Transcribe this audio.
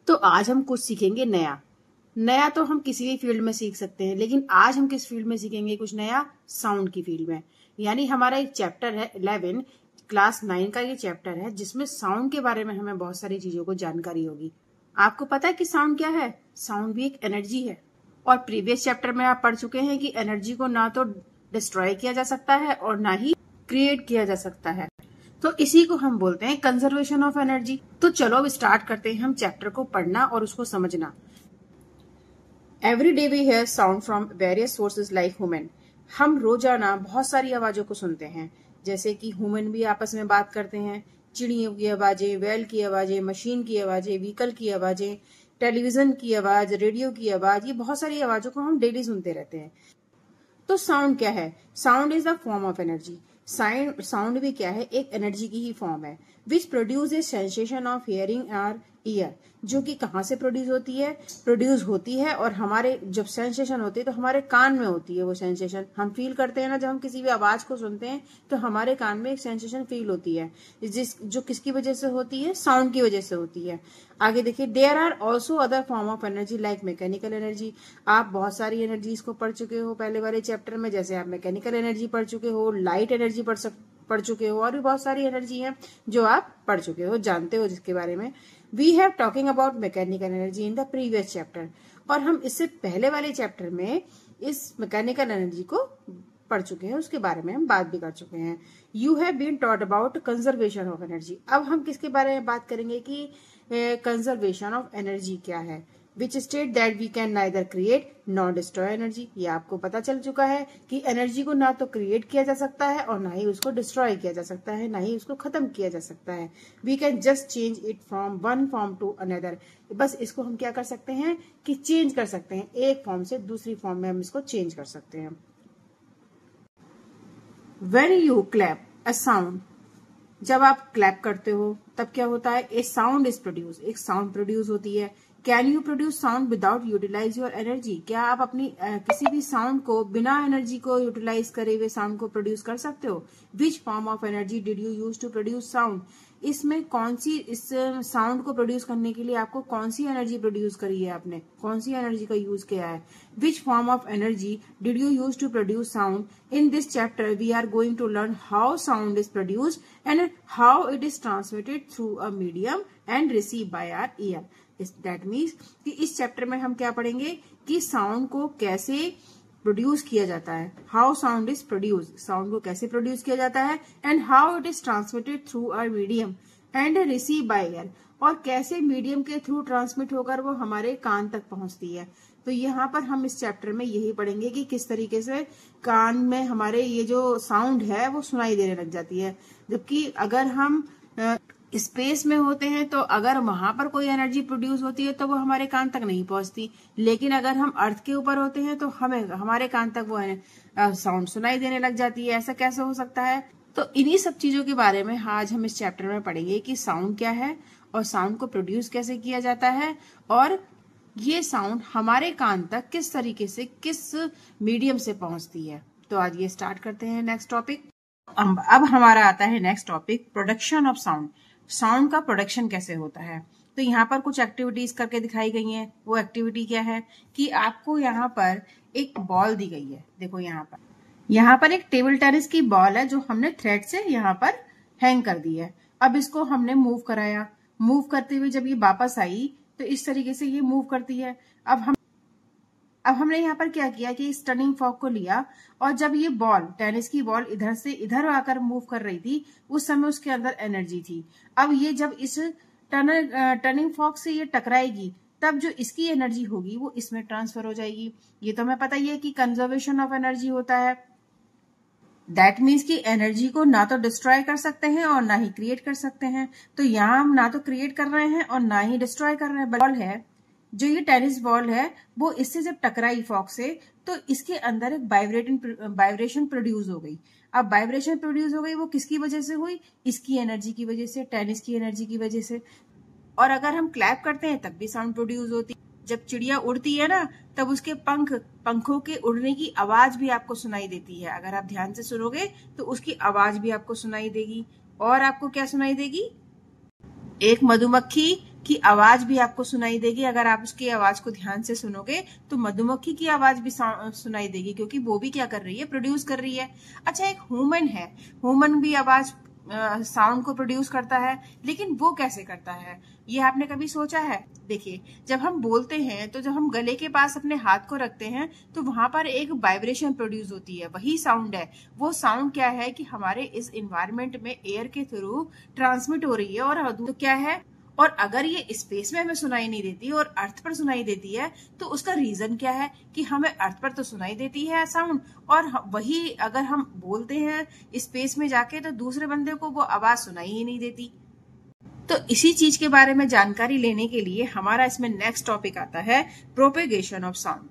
तो आज हम कुछ सीखेंगे नया। नया तो हम किसी भी फील्ड में सीख सकते हैं, लेकिन आज हम किस फील्ड में सीखेंगे कुछ नया? साउंड की फील्ड में। यानी हमारा एक चैप्टर है 11 क्लास 9 का ये चैप्टर है, जिसमें साउंड के बारे में हमें बहुत सारी चीजों को जानकारी होगी। आपको पता है कि साउंड क्या है? साउंड भी एक एनर्जी है। और प्रीवियस चैप्टर में आप पढ़ चुके हैं कि एनर्जी को ना तो डिस्ट्रॉय किया जा सकता है और ना ही क्रिएट किया जा सकता है। तो इसी को हम बोलते हैं कंजर्वेशन ऑफ एनर्जी। तो चलो अब स्टार्ट करते हैं हम चैप्टर को पढ़ना और उसको समझना। Every day we hear sound from various sources like human. हम रोजाना बहुत सारी आवाजों को सुनते हैं, जैसे कि ह्यूमन भी आपस में बात करते हैं। चिड़ियों की आवाजें, वेल की आवाजें, मशीन की आवाजें, व्हीकल की आवाजें, टेलीविजन की आवाज, रेडियो की आवाज, ये बहुत सारी आवाजों को हम डेली सुनते रहते हैं। तो साउंड क्या है? Sound is the form of energy. Sound भी क्या है? एक एनर्जी की ही फॉर्म है, which produce a sensation of hearing our ear. जो कि कहाँ से प्रोड्यूस होती है और हमारे जब सेंसेशन होती है तो हमारे कान में होती है। वो सेंसेशन हम फील करते हैं ना, जब हम किसी भी आवाज को सुनते हैं तो हमारे कान में एक सेंसेशन फील होती है, जो किसकी वजह से होती है? साउंड की वजह से होती है। आगे देखिए, there are also other form of energy like mechanical energy. आप बहुत सारी एनर्जीज को पढ़ चुके हो पहले वाले चैप्टर में, जैसे आप मैकेनिकल एनर्जी पढ़ चुके हो, लाइट एनर्जी पढ़ चुके हो, और भी बहुत सारी एनर्जी है जो आप पढ़ चुके हो, जानते हो जिसके बारे में। We have talking about mechanical energy in the previous chapter. और हम इससे पहले वाले चैप्टर में इस मैकेनिकल एनर्जी को पढ़ चुके हैं, उसके बारे में हम बात भी कर चुके हैं। You have been taught about conservation of energy. अब हम किसके बारे में बात करेंगे कि कंजर्वेशन ऑफ एनर्जी क्या है? Which state that we can neither create nor destroy energy. ये आपको पता चल चुका है कि एनर्जी को ना तो क्रिएट किया जा सकता है और ना ही उसको डिस्ट्रॉय किया जा सकता है, ना ही उसको खत्म किया जा सकता है। We can just change it from one form to another. बस इसको हम क्या कर सकते हैं कि चेंज कर सकते हैं, एक फॉर्म से दूसरी फॉर्म में हम इसको चेंज कर सकते हैं। When you clap a sound, जब आप क्लैप करते हो तब क्या होता है? ए साउंड इज प्रोड्यूस, एक साउंड प्रोड्यूस होती है। Can you produce sound without utilize your energy? क्या आप अपनी किसी भी साउंड को बिना एनर्जी को यूटिलाइज करे हुए साउंड को प्रोड्यूस कर सकते हो? Which form of energy did you use to produce sound? इसमें कौन सी, इस साउंड को प्रोड्यूस करने के लिए आपको कौन सी एनर्जी प्रोड्यूस करी है? आपने कौन सी एनर्जी का यूज किया है? Which form of energy did you use to produce sound? In this chapter we are going to learn how sound is produced and how it is transmitted through a medium and receive by our ear. That means कि इस chapter में हम क्या पढ़ेंगे कि sound को कैसे produce किया जाता है, how sound is produce, sound को कैसे प्रोड्यूस किया जाता है, and how it is transmitted through our medium and receive by ear, और कैसे मीडियम के थ्रू ट्रांसमिट होकर वो हमारे कान तक पहुंचती है। तो यहाँ पर हम इस चैप्टर में यही पढ़ेंगे कि किस तरीके से कान में हमारे ये जो साउंड है वो सुनाई देने लग जाती है। जबकि अगर हम स्पेस में होते हैं तो अगर वहां पर कोई एनर्जी प्रोड्यूस होती है तो वो हमारे कान तक नहीं पहुंचती, लेकिन अगर हम अर्थ के ऊपर होते हैं तो हमें हमारे कान तक वो साउंड सुनाई देने लग जाती है। ऐसा कैसे हो सकता है? तो इन्हीं सब चीजों के बारे में आज हम इस चैप्टर में पढ़ेंगे कि साउंड क्या है और साउंड को प्रोड्यूस कैसे किया जाता है, और ये साउंड हमारे कान तक किस तरीके से, किस मीडियम से पहुंचती है। तो आज ये स्टार्ट करते हैं नेक्स्ट टॉपिक। अब हमारा आता है next topic, production of sound. Sound का प्रोडक्शन कैसे होता है? तो यहाँ पर कुछ एक्टिविटीज करके दिखाई गई हैं। वो एक्टिविटी क्या है कि आपको यहाँ पर एक बॉल दी गई है। देखो यहाँ पर एक टेबल टेनिस की बॉल है जो हमने थ्रेड से यहाँ पर हैंग कर दी है। अब इसको हमने मूव कराया, मूव करते हुए जब ये वापस आई तो इस तरीके से ये मूव करती है। अब हमने यहाँ पर क्या किया कि इस टर्निंग फॉर्क को लिया, और जब ये बॉल, टेनिस की बॉल इधर से इधर आकर मूव कर रही थी, उस समय उसके अंदर एनर्जी थी। अब ये जब इस टर्निंग फॉर्क से ये टकराएगी तब जो इसकी एनर्जी होगी वो इसमें ट्रांसफर हो जाएगी। ये तो हमें पता ही है कि कंजर्वेशन ऑफ एनर्जी होता है। दैट मीन्स कि एनर्जी को ना तो डिस्ट्रॉय कर सकते हैं और ना ही क्रिएट कर सकते हैं। तो यहाँ हम ना तो क्रिएट कर रहे हैं और ना ही डिस्ट्रॉय कर रहे हैं। बॉल है, जो ये टेनिस बॉल है, वो इससे जब टकराई फॉक से तो इसके अंदर एक वाइब्रेशन प्रोड्यूस हो गई। अब वाइब्रेशन प्रोड्यूस हो गई, वो किसकी वजह से हुई? इसकी एनर्जी की वजह से, टेनिस की एनर्जी की वजह से। और अगर हम क्लैप करते हैं तब भी साउंड प्रोड्यूस होती है। जब चिड़िया उड़ती है ना, तब उसके पंखों के उड़ने की आवाज भी आपको सुनाई देती है। अगर आप ध्यान से सुनोगे तो उसकी आवाज भी आपको सुनाई देगी। और आपको क्या सुनाई देगी? एक मधुमक्खी की आवाज भी आपको सुनाई देगी। अगर आप उसकी आवाज को ध्यान से सुनोगे तो मधुमक्खी की आवाज भी सुनाई देगी, क्योंकि वो भी क्या कर रही है, प्रोड्यूस कर रही है। अच्छा, एक ह्यूमन है, ह्यूमन भी आवाज साउंड को प्रोड्यूस करता है, लेकिन वो कैसे करता है, ये आपने कभी सोचा है? देखिए, जब हम बोलते हैं तो जब हम गले के पास अपने हाथ को रखते हैं तो वहां पर एक वाइब्रेशन प्रोड्यूस होती है, वही साउंड है। वो साउंड क्या है कि हमारे इस एनवायरनमेंट में एयर के थ्रू ट्रांसमिट हो रही है, और तो क्या है, और अगर ये स्पेस में हमें सुनाई नहीं देती और अर्थ पर सुनाई देती है तो उसका रीजन क्या है कि हमें अर्थ पर तो सुनाई देती है साउंड, और वही अगर हम बोलते हैं स्पेस में जाके तो दूसरे बंदे को वो आवाज सुनाई ही नहीं देती। तो इसी चीज के बारे में जानकारी लेने के लिए हमारा इसमें नेक्स्ट टॉपिक आता है प्रोपेगेशन ऑफ साउंड।